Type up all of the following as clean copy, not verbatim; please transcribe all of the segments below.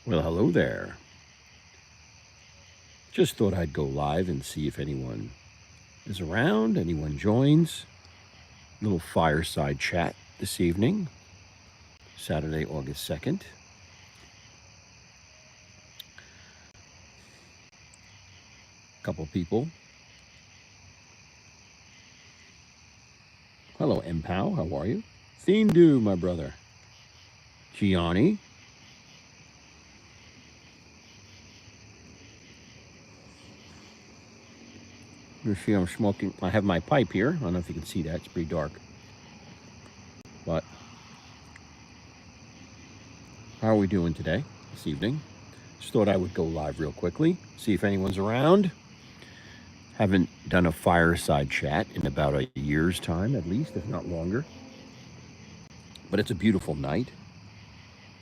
Well, hello there. Just thought I'd go live and see if anyone is around, anyone joins. Little fireside chat this evening, Saturday, August 2nd. Couple people. Hello, Empow. How are you? Thindu, my brother. Gianni. You see, I'm smoking. I have my pipe here. I don't know if you can see that. It's pretty dark. But how are we doing today, this evening? Just thought I would go live real quickly, see if anyone's around. Haven't done a fireside chat in about a year's time, at least, if not longer. But it's a beautiful night,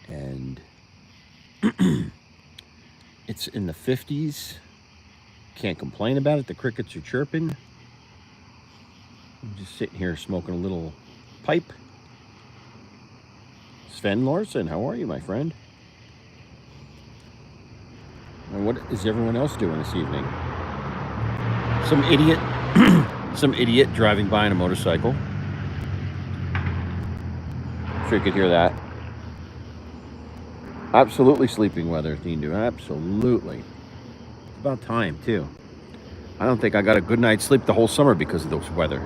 and it's in the 50s. Can't complain about it. The crickets are chirping. I'm just sitting here smoking a little pipe. Sven Larson, how are you, my friend? And what is everyone else doing this evening? Some idiot driving by on a motorcycle. Sure you could hear that. Absolutely sleeping weather, Thindu. Absolutely. It's about time, too. I don't think I got a good night's sleep the whole summer because of this weather.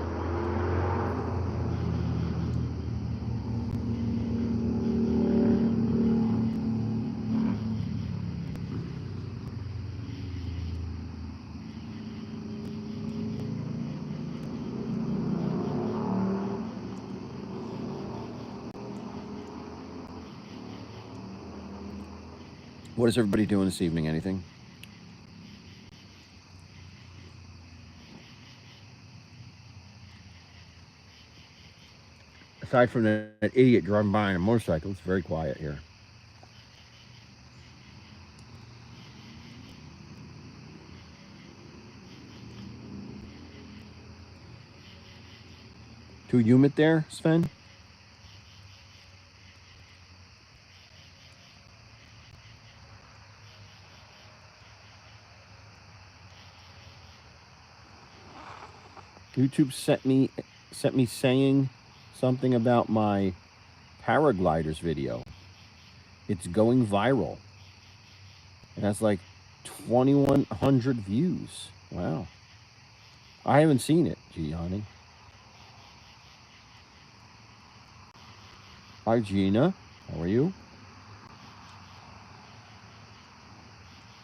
What is everybody doing this evening? Anything? Aside from that idiot driving by on a motorcycle, it's very quiet here. Too humid there, Sven? YouTube sent me saying something about my paragliders video. It's going viral. It has like 2,100 views. Wow. I haven't seen it, Gianni. Hi, Gina. How are you?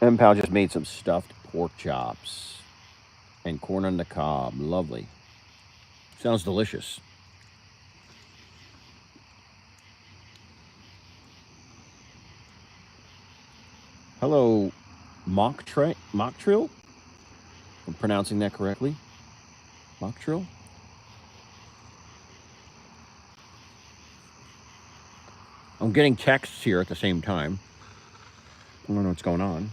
Pal just made some stuffed pork chops and corn on the cob. Lovely. Sounds delicious. Hello, Mocktrill? I'm pronouncing that correctly. Mocktrill? I'm getting texts here at the same time. I don't know what's going on.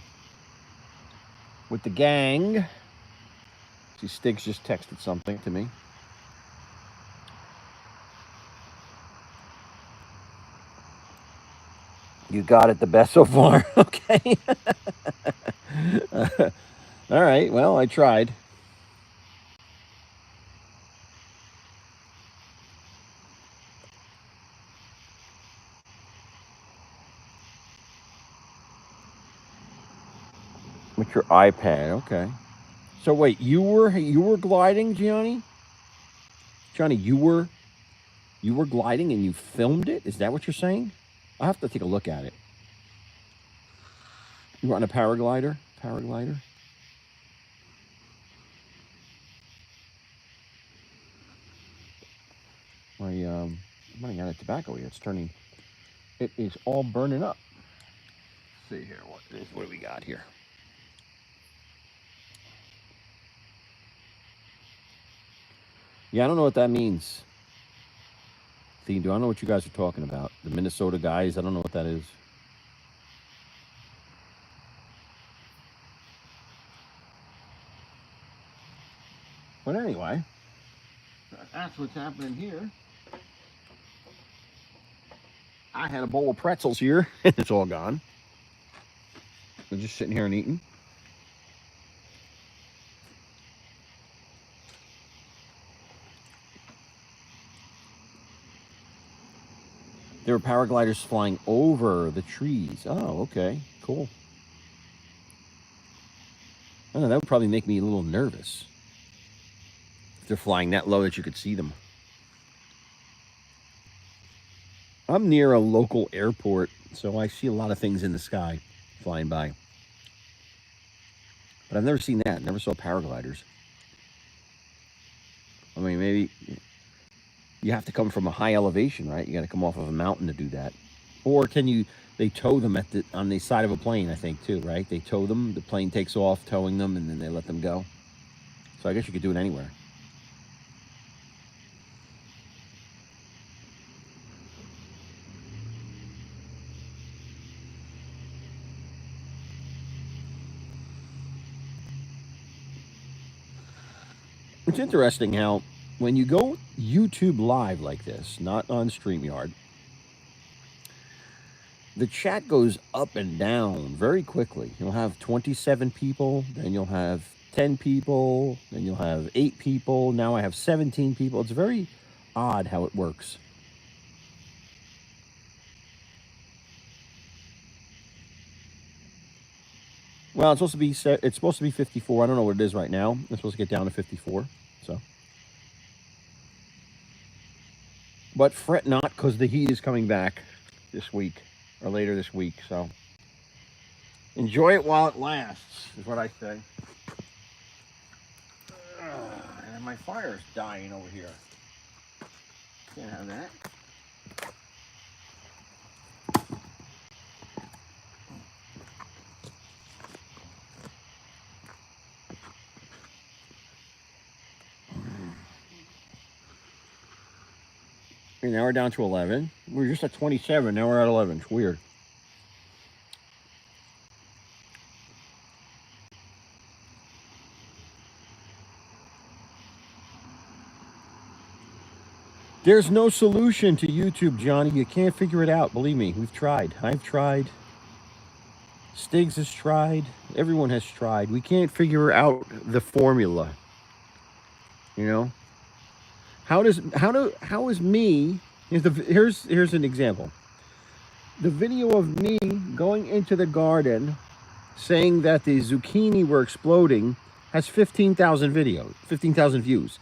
With the gang. See, Stiggs just texted something to me. You got it the best so far. Okay. All right. Well, I tried. With your iPad. Okay. So wait, you were gliding, Gianni? Johnny, you were gliding and you filmed it? Is that what you're saying? I'll have to take a look at it. You were on a paraglider? Paraglider? I'm running out of tobacco here. It's turning. It is all burning up. Let's see here. What do we got here? Yeah, I don't know what that means. Do I know what you guys are talking about? The Minnesota guys? I don't know what that is. But anyway, that's what's happening here. I had a bowl of pretzels here, and it's all gone. They're just sitting here and eating. There were paragliders flying over the trees. Oh, okay. Cool. I don't know, that would probably make me a little nervous. If they're flying that low that you could see them. I'm near a local airport, so I see a lot of things in the sky flying by. But I've never seen that. Never saw paragliders. I mean, maybe you have to come from a high elevation, right? You got to come off of a mountain to do that. Or can you? They tow them on the side of a plane, I think, too, right? They tow them. The plane takes off, towing them, and then they let them go. So I guess you could do it anywhere. It's interesting how when you go YouTube live like this, not on StreamYard, the chat goes up and down very quickly. You'll have 27 people, then you'll have 10 people, then you'll have 8 people. Now I have 17 people. It's very odd how it works. Well, it's supposed to be 54. I don't know what it is right now. It's supposed to get down to 54. So, but fret not, because the heat is coming back this week or later this week. So, enjoy it while it lasts, is what I say. And my fire's dying over here. Can't have that. Okay, now we're down to 11. We were just at 27. Now we're at 11. It's weird. There's no solution to YouTube, Johnny. You can't figure it out. Believe me, we've tried. I've tried. Stiggs has tried. Everyone has tried. We can't figure out the formula. You know? How is me? Here's an example. The video of me going into the garden, saying that the zucchini were exploding, has 15,000 views.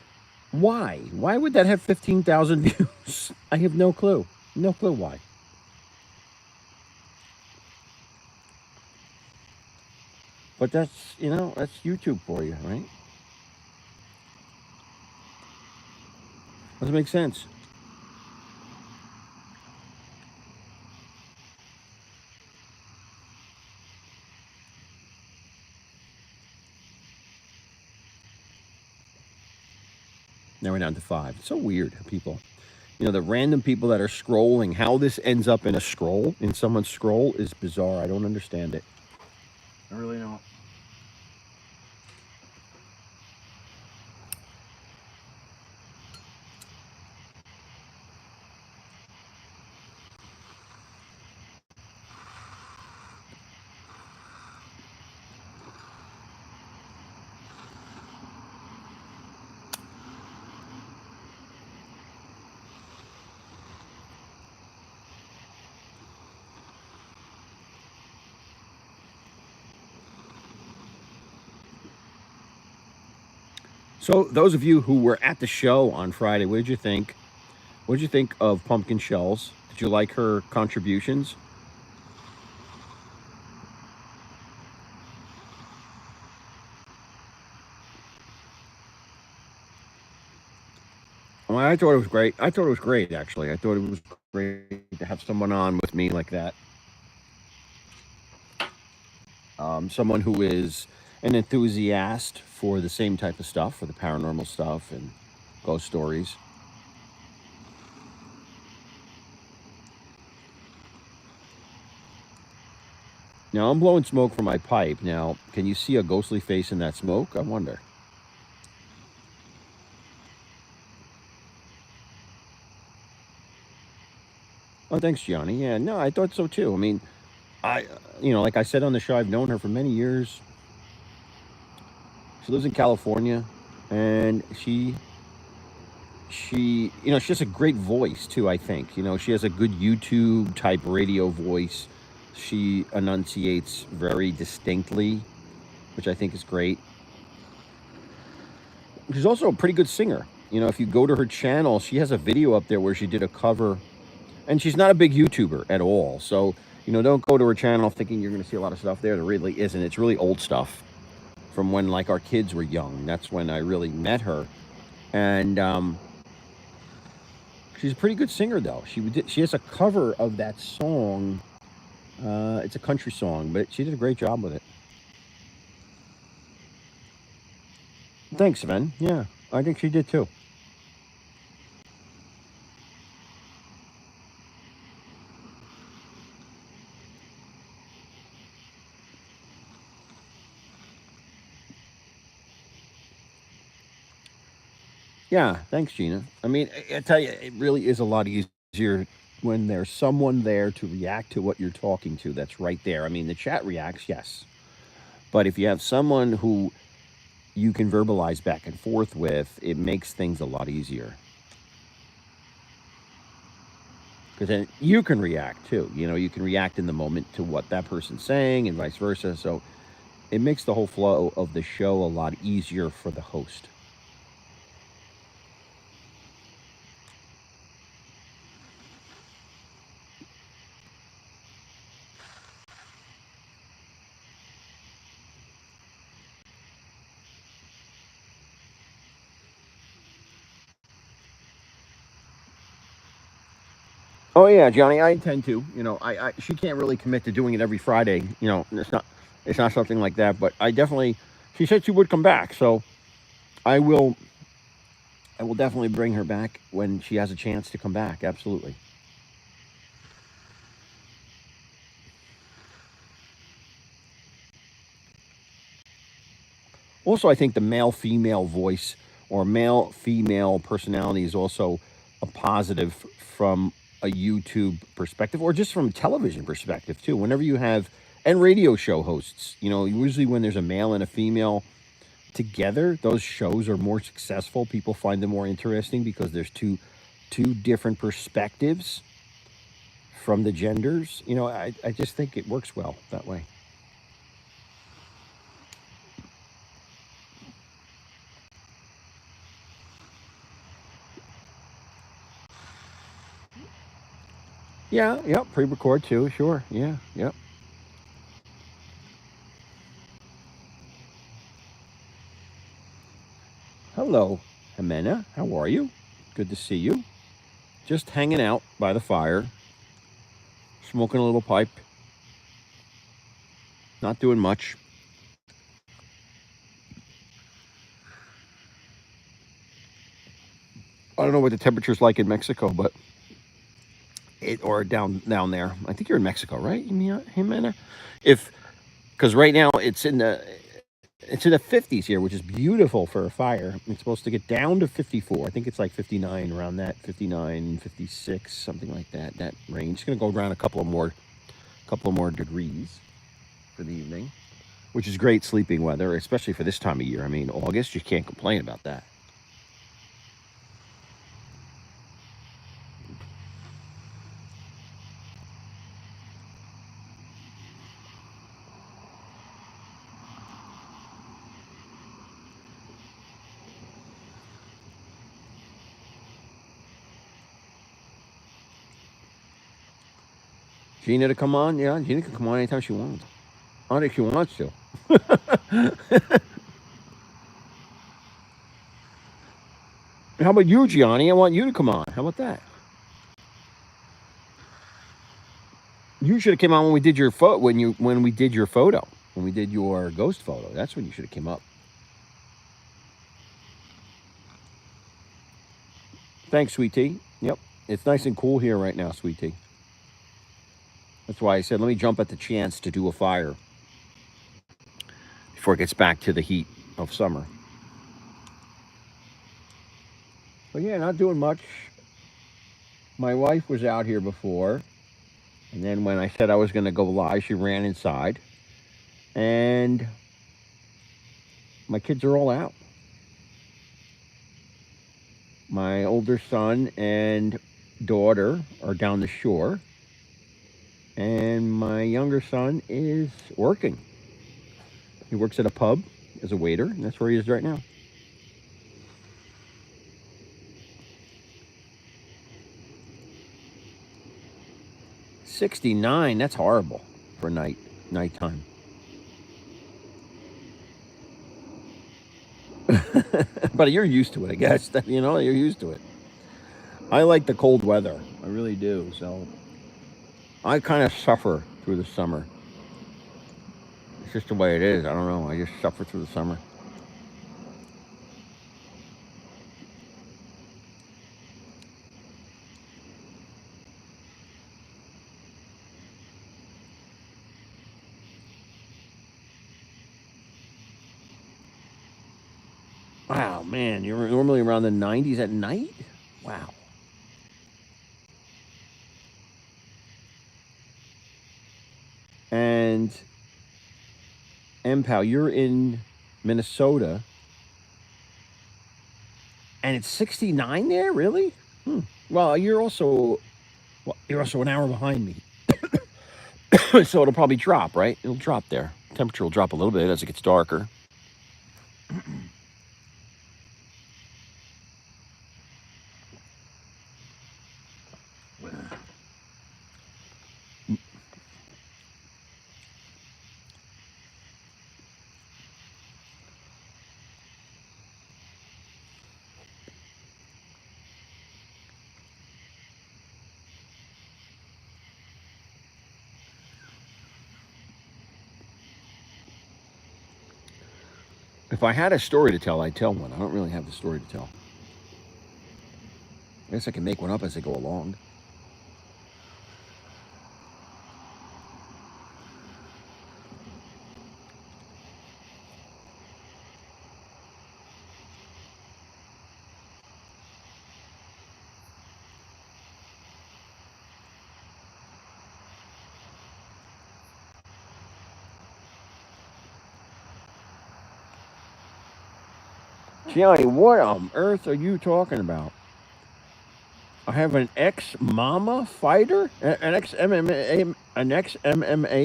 Why? Why would that have 15,000 views? I have no clue. No clue why. But that's YouTube for you, right? Doesn't make sense. Now we're down to 5. It's so weird, people. The random people that are scrolling, how this ends up in someone's scroll is bizarre. I don't understand it. I really don't. So, those of you who were at the show on Friday, what did you think? What did you think of Pumpkin Shells? Did you like her contributions? Well, I thought it was great. I thought it was great, actually. I thought it was great to have someone on with me like that. Someone who is an enthusiast for the same type of stuff, for the paranormal stuff and ghost stories. Now, I'm blowing smoke from my pipe. Now, can you see a ghostly face in that smoke? I wonder. Oh, thanks, Johnny. Yeah, no, I thought so too. I mean, I, like I said on the show, I've known her for many years. She lives in California, and she has a great voice too. I think she has a good YouTube type radio voice. She enunciates very distinctly, which I think is great. She's also a pretty good singer. If you go to her channel, she has a video up there where she did a cover, and she's not a big YouTuber at all. So don't go to her channel thinking you're going to see a lot of stuff there. There really isn't. It's really old stuff from when like our kids were young. That's when I really met her, and she's a pretty good singer though. She has a cover of that song. It's a country song, but she did a great job with it. Thanks, Sven. Yeah, I think she did too. Yeah, thanks, Gina. I mean, I tell you, it really is a lot easier when there's someone there to react to what you're talking to. That's right there. I mean, the chat reacts, yes, but if you have someone who you can verbalize back and forth with, it makes things a lot easier. Because then you can react too. You can react in the moment to what that person's saying and vice versa. So it makes the whole flow of the show a lot easier for the host. Oh yeah, Johnny, I intend to. She can't really commit to doing it every Friday. It's not something like that. But I definitely, she said she would come back, so I will. I will definitely bring her back when she has a chance to come back. Absolutely. Also, I think the male female voice or male female personality is also a positive from a YouTube perspective or just from a television perspective too. Whenever you have and radio show hosts, usually when there's a male and a female together, those shows are more successful. People find them more interesting because there's two different perspectives from the genders. I just think it works well that way. Yeah, yep, pre-record too, sure. Yeah, yep. Hello, Jimena. How are you? Good to see you. Just hanging out by the fire, smoking a little pipe, not doing much. I don't know what the temperature's like in Mexico, but or down there. I think you're in Mexico, right, Jimena? If because right now it's in the 50s here, which is beautiful for a fire. It's supposed to get down to 54. I think it's like 59 around that 59, 56, something like that. That range. It's going to go around a couple of more degrees for the evening, which is great sleeping weather, especially for this time of year. I mean, August, you can't complain about that. Gina to come on? Yeah, Gina can come on anytime she wants. I don't think she wants to. How about you, Gianni? I want you to come on. How about that? You should have came on when we did your photo. When we did your photo, when we did your ghost photo. That's when you should have came up. Thanks, sweet tea. Yep, it's nice and cool here right now, sweet tea. That's why I said let me jump at the chance to do a fire before it gets back to the heat of summer. But yeah, not doing much. My wife was out here before, And then when I said I was going to go live, she ran inside. And my kids are all out. My older son and daughter are down the shore. And my younger son is working. He works at a pub as a waiter, and that's where he is right now. $69. That's horrible for nighttime. But you're used to it, I guess. You know, you're used to it. I like the cold weather. I really do. So I kind of suffer through the summer. It's just the way it is. I don't know. I just suffer through the summer. Wow, man, you're normally around the 90s at night? Wow. And MPOW, you're in Minnesota, and it's 69 there, really? Well, you're also an hour behind me, so it'll probably drop, right? It'll drop there. Temperature will drop a little bit as it gets darker. If I had a story to tell, I'd tell one. I don't really have the story to tell. I guess I can make one up as I go along. Gianni, what on earth are you talking about? I have an ex-mama fighter, an ex-MMA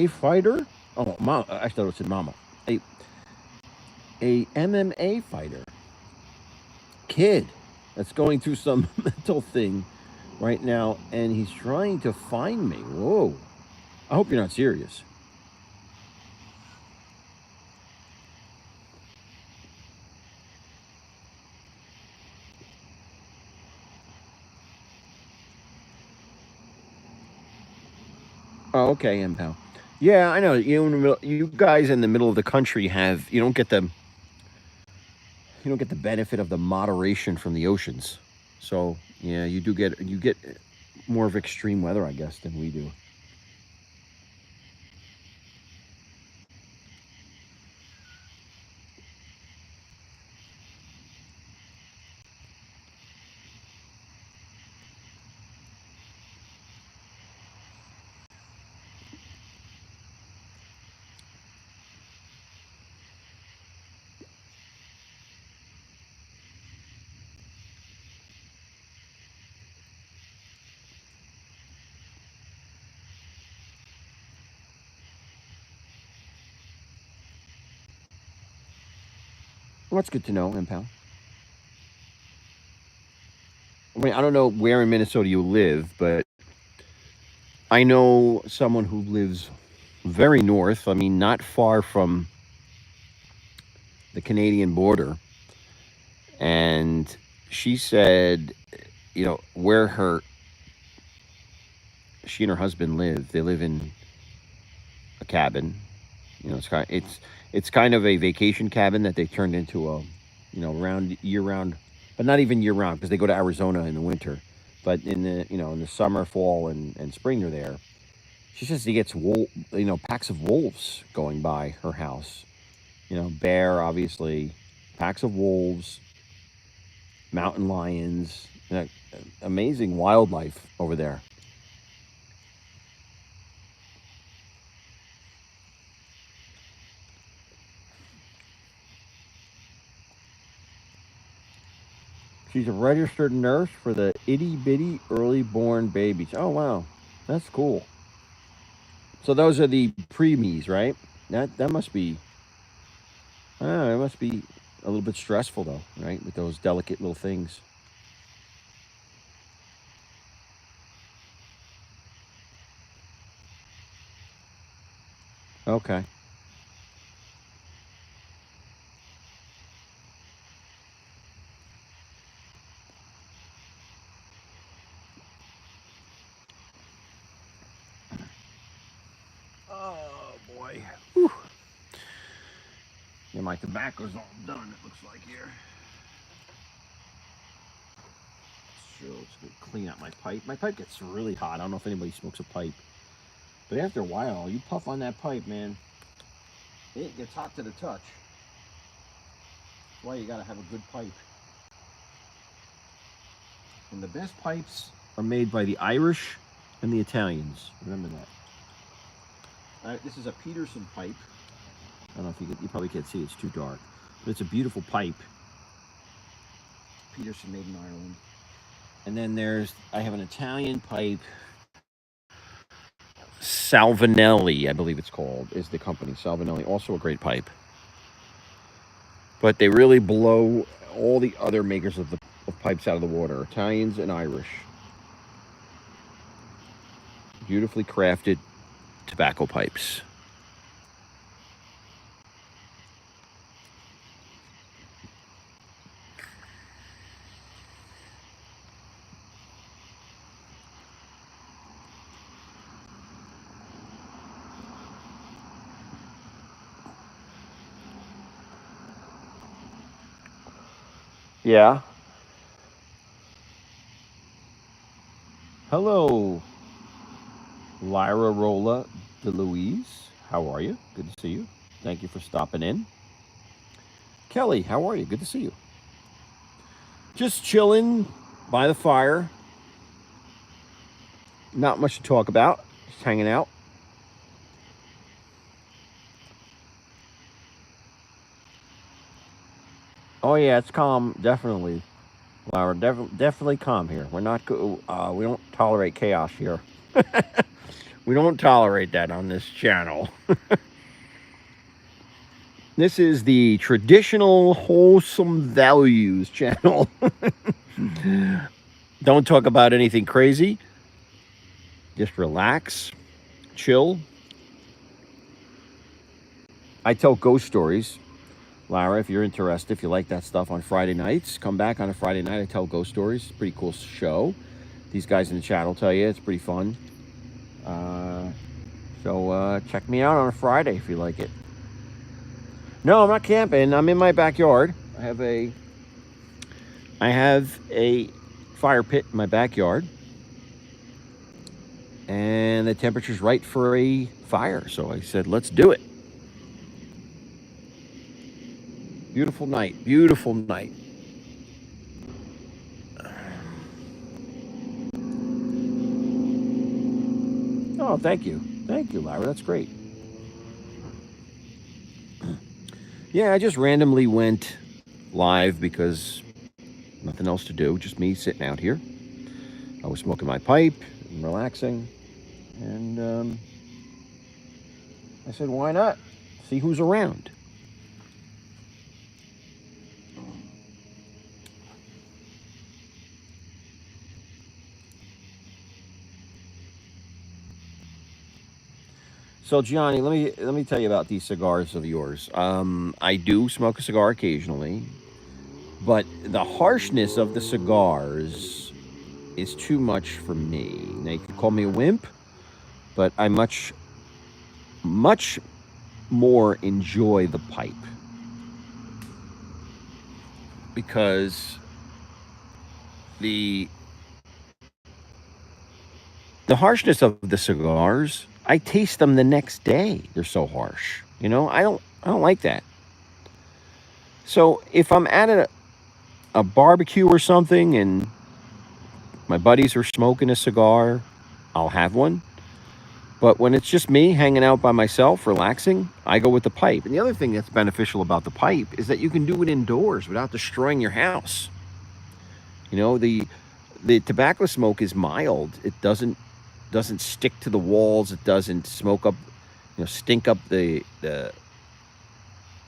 fighter. Oh, mama! I thought it said mama. A MMA fighter kid that's going through some mental thing right now, and he's trying to find me. Whoa! I hope you're not serious. Oh, okay, Impal. Yeah, I know. You guys in the middle of the country have you don't get the benefit of the moderation from the oceans. So yeah, you get more of extreme weather, I guess, than we do. Well, that's good to know, Impal. I mean, I don't know where in Minnesota you live, but I know someone who lives very north. I mean, not far from the Canadian border, and she said, where her she and her husband live. They live in a cabin. It's kind of a vacation cabin that they turned into a, round year round, but not even year round because they go to Arizona in the winter, but in the in the summer, fall, and spring they're there. She says he gets packs of wolves going by her house. Bear, obviously, packs of wolves, mountain lions, amazing wildlife over there. She's a registered nurse for the itty bitty early born babies. Oh wow, that's cool. So those are the preemies, right? That must be. I don't know, it must be a little bit stressful though, right? With those delicate little things. Okay. Oh boy. Whew. Yeah, my tobacco's all done. It looks like here. So it's gonna clean out my pipe. My pipe gets really hot. I don't know if anybody smokes a pipe, but after a while, you puff on that pipe, man. It gets hot to the touch. That's why you gotta have a good pipe. And the best pipes are made by the Irish and the Italians. Remember that. This is a Peterson pipe. I don't know if you probably can't see, it's too dark. But it's a beautiful pipe. Peterson made in Ireland. And then I have an Italian pipe. Salvinelli, I believe it's called, is the company. Salvinelli, also a great pipe. But they really blow all the other makers of pipes out of the water. Italians and Irish. Beautifully crafted tobacco pipes. Yeah. Hello, Lyra Rolla DeLuise. How are you? Good to see you. Thank you for stopping in. Kelly, how are you? Good to see you. Just chilling by the fire. Not much to talk about. Just hanging out. Oh yeah, it's calm. Definitely, Lyra. Definitely calm here. We're not. We don't tolerate chaos here. We don't tolerate that on this channel. This is the traditional wholesome values channel. Don't talk about anything crazy. Just relax, chill. I tell ghost stories. Lara, if you're interested, if you like that stuff on Friday nights, come back on a Friday night. I tell ghost stories. It's a pretty cool show. These guys in the chat will tell you it's pretty fun. So check me out on a Friday if you like it. No, I'm not camping. I'm in my backyard. I have a fire pit in my backyard. And the temperature's right for a fire. So I said, let's do it. Beautiful night. Beautiful night. Oh, thank you. Thank you, Lyra. That's great. Yeah, I just randomly went live because nothing else to do. Just me sitting out here. I was smoking my pipe and relaxing. And I said, why not? See who's around. So Gianni, let me tell you about these cigars of yours. I do smoke a cigar occasionally, but the harshness of the cigars is too much for me. Now you could call me a wimp, but I much more enjoy the pipe because the harshness of the cigars, I taste them the next day. They're so harsh. You know, I don't like that. So if I'm at a barbecue or something and my buddies are smoking a cigar, I'll have one. But when it's just me hanging out by myself, relaxing, I go with the pipe. And the other thing that's beneficial about the pipe is that you can do it indoors without destroying your house. The tobacco smoke is mild. It doesn't stick to the walls. It doesn't smoke up, stink up the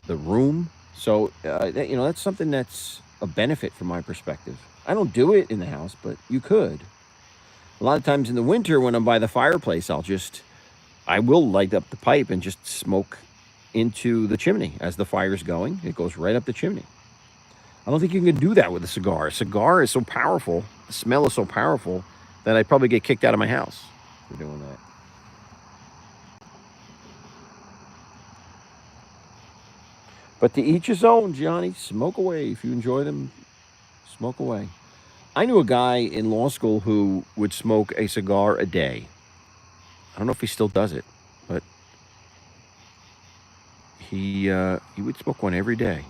room. So that's something that's a benefit from my perspective. I don't do it in the house, but you could. A lot of times in the winter when I'm by the fireplace, I will light up the pipe and just smoke into the chimney as the fire's going. It goes right up the chimney. I don't think you can do that with a cigar. A cigar is so powerful, the smell is so powerful that I'd probably get kicked out of my house for doing that. But to each his own, Johnny. Smoke away. If you enjoy them, smoke away. I knew a guy in law school who would smoke a cigar a day. I don't know if he still does it, but he would smoke one every day.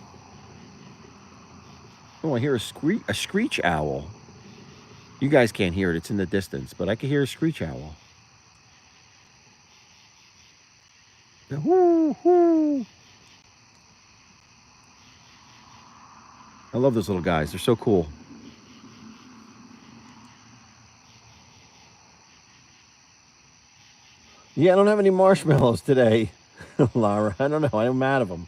Oh, I hear a screech owl. You guys can't hear it; it's in the distance, but I can hear a screech owl. Whoo, whoo. I love those little guys. They're so cool. Yeah, I don't have any marshmallows today, Laura. I don't know. I'm out of them.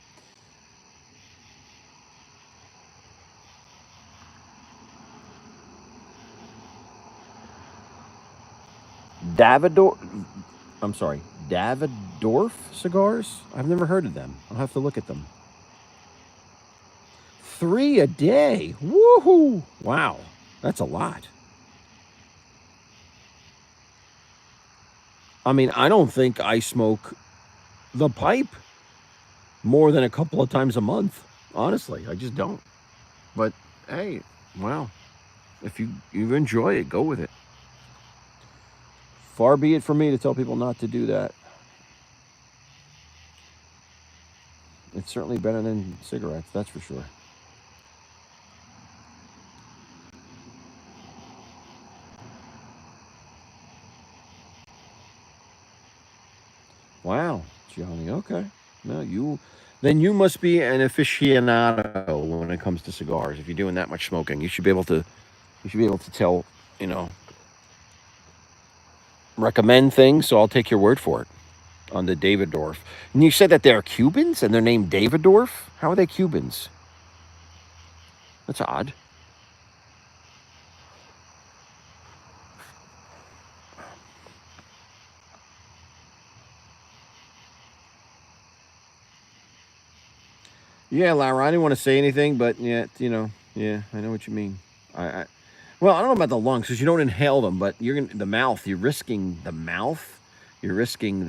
Davidoff. I'm sorry, Davidoff cigars. I've never heard of them. I'll have to look at them. 3 a day. Woohoo! Wow, that's a lot. I mean, I don't think I smoke the pipe more than a couple of times a month. Honestly, I just don't. But hey, wow. If you enjoy it, go with it. Far be it from me to tell people not to do that. It's certainly better than cigarettes, that's for sure. Wow, Johnny. Okay. No, you must be an aficionado when it comes to cigars. If you're doing that much smoking, you should be able to tell, you know, recommend things. So I'll take your word for it on the Davidoff. And you said that they're Cubans and they're named Davidoff. How are they Cubans? That's odd. Yeah, Laura. I didn't want to say anything, but yeah, yeah, I know what you mean. Well, I don't know about the lungs because you don't inhale them, but the mouth. You're risking the mouth. You're risking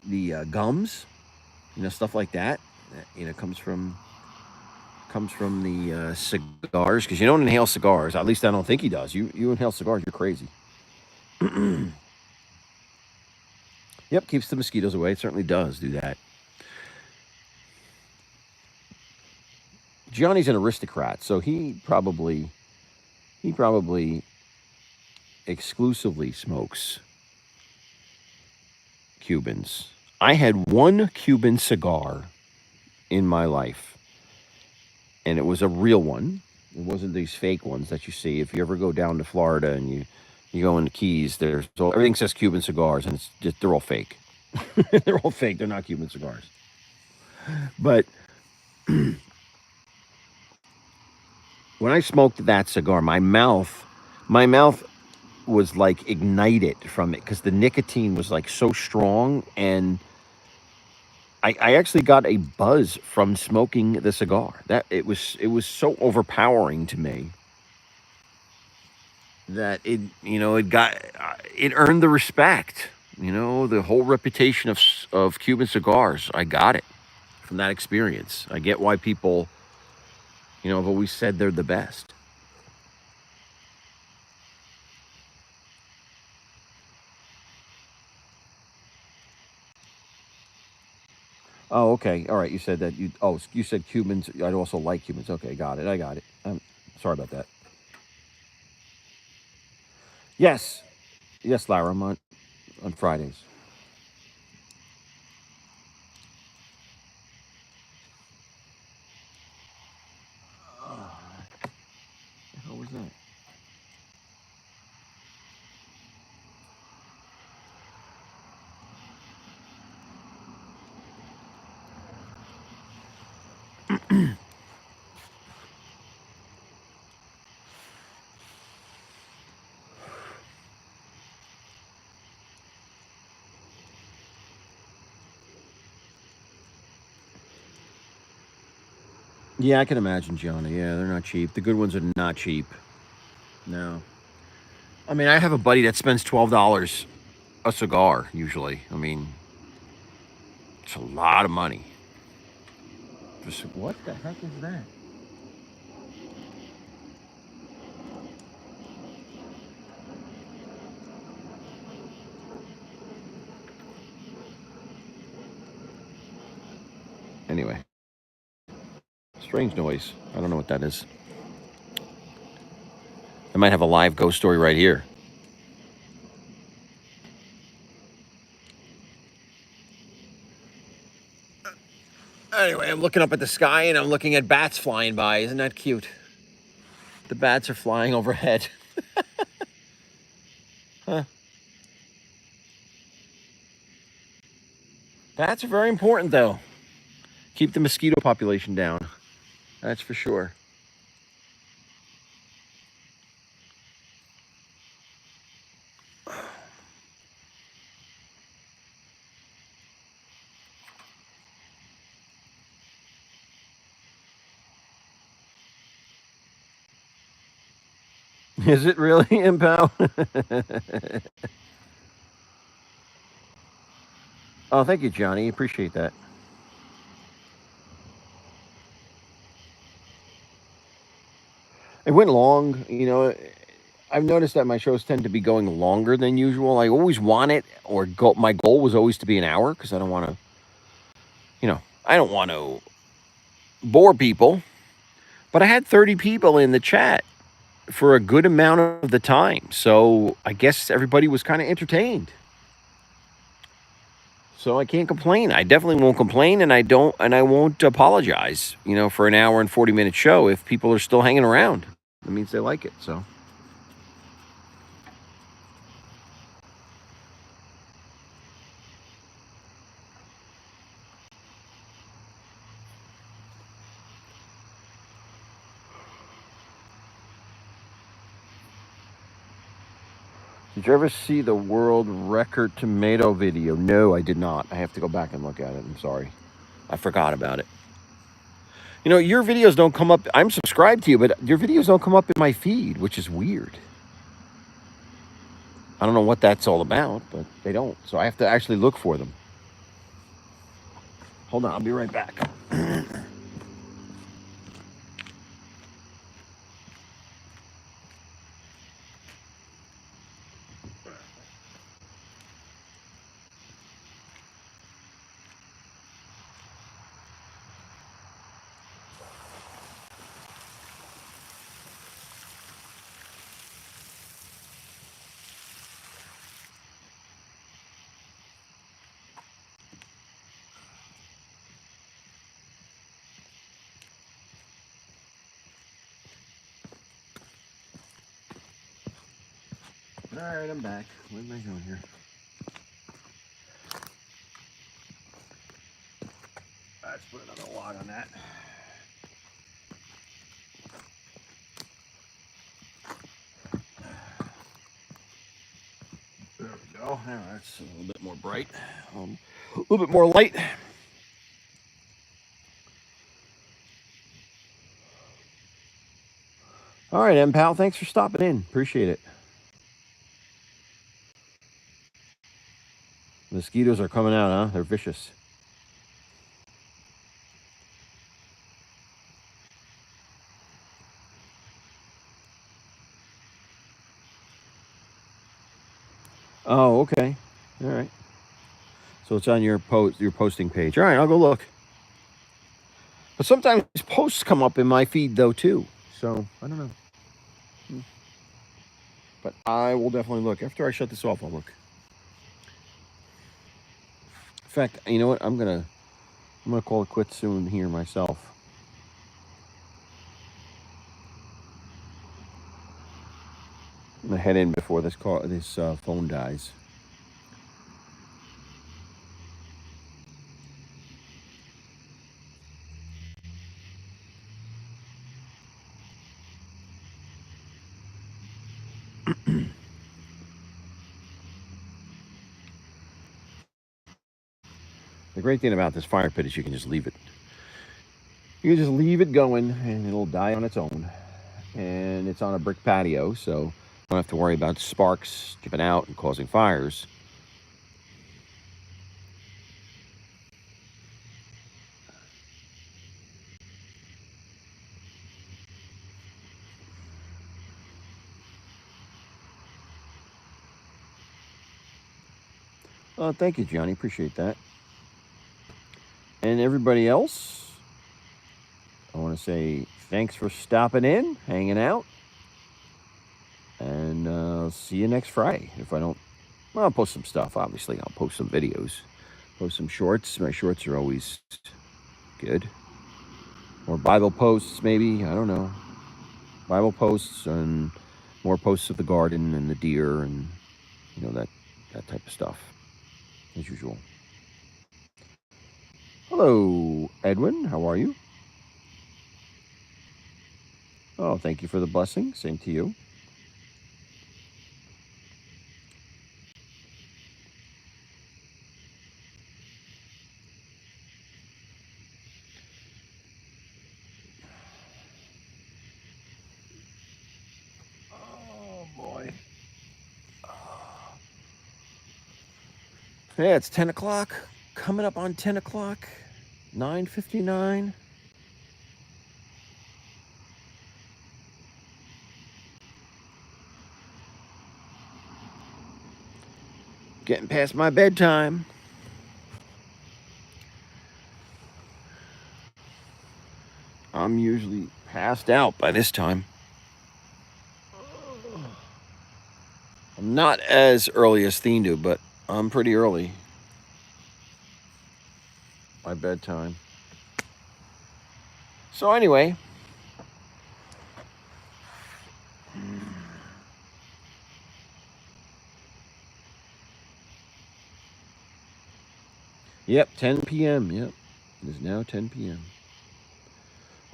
the gums. Stuff like that. Comes from the cigars because you don't inhale cigars. At least I don't think he does. You inhale cigars, you're crazy. Yep, keeps the mosquitoes away. It certainly does do that. Johnny's an aristocrat, so he probably exclusively smokes Cubans. I had one Cuban cigar in my life, and it was a real one. It wasn't these fake ones that you see. If you ever go down to Florida and you go in the Keys, everything says Cuban cigars, and they're all fake. They're all fake. They're not Cuban cigars. But when I smoked that cigar, my mouth was like ignited from it because the nicotine was like so strong, and I actually got a buzz from smoking the cigar. That it was so overpowering to me that it earned the respect. The whole reputation of Cuban cigars. I got it from that experience. I get why people have always said they're the best. Oh, okay. All right. You said that you said Cubans. I'd also like Cubans. Okay, got it. I got it. Sorry about that. Yes, yes, Lara. I'm on Fridays. Yeah, I can imagine, Gianna. Yeah, they're not cheap. The good ones are not cheap. No. I mean, I have a buddy that spends $12 a cigar usually. I mean, it's a lot of money. Just what the heck is that? Anyway, strange noise. I don't know what that is. I might have a live ghost story right here. Anyway, I'm looking up at the sky and I'm looking at bats flying by. Isn't that cute? The bats are flying overhead. Huh. Bats are very important, though. Keep the mosquito population down. That's for sure. Is it really, Impow? Oh, thank you, Johnny. Appreciate that. It went long. I've noticed that my shows tend to be going longer than usual. I always want it, or my goal was always to be an hour because I don't want to, I don't want to bore people. But I had 30 people in the chat for a good amount of the time. So I guess everybody was kind of entertained. So I can't complain. I definitely won't complain, and I won't apologize, for an hour and 40-minute show if people are still hanging around. That means they like it. So did you ever see the world record tomato video? No, I did not. I have to go back and look at it. I'm sorry. I forgot about it. Your videos don't come up. I'm subscribed to you, but your videos don't come up in my feed, which is weird. I don't know what that's all about, but they don't. So I have to actually look for them. Hold on, I'll be right back. All right, I'm back. Where am I going here? Let's put another log on that. There we go. Now that's a little bit more bright. A little bit more light. All right, M Pal. Thanks for stopping in. Appreciate it. Mosquitoes are coming out, huh? They're vicious. Oh, okay. All right. So it's on your posting page. All right, I'll go look. But sometimes posts come up in my feed though too. So I don't know. But I will definitely look. After I shut this off, I'll look. In fact, you know what? I'm gonna call it quits soon here myself. I'm gonna head in before this phone dies. The great thing about this fire pit is you can just leave it. You can just leave it going, and it'll die on its own. And it's on a brick patio, so you don't have to worry about sparks jumping out and causing fires. Thank you, Johnny. Appreciate that. And everybody else, I want to say thanks for stopping in, hanging out, and see you next Friday. If I don't, well, I'll post some stuff, obviously. I'll post some videos, post some shorts. My shorts are always good. Or Bible posts, maybe. I don't know. Bible posts and more posts of the garden and the deer and, that type of stuff, as usual. Hello, Edwin. How are you? Oh, thank you for the blessing. Same to you. Oh, boy. Yeah, it's 10 o'clock. Coming up on 10 o'clock. 9:59. Getting past my bedtime. I'm usually passed out by this time. I'm not as early as Theen do, but I'm pretty early. My bedtime. So anyway. Yep, 10 p.m. Yep, it is now 10 p.m.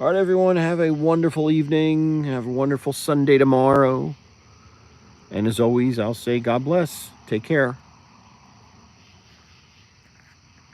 All right, everyone, have a wonderful evening. Have a wonderful Sunday tomorrow. And as always, I'll say God bless. Take care.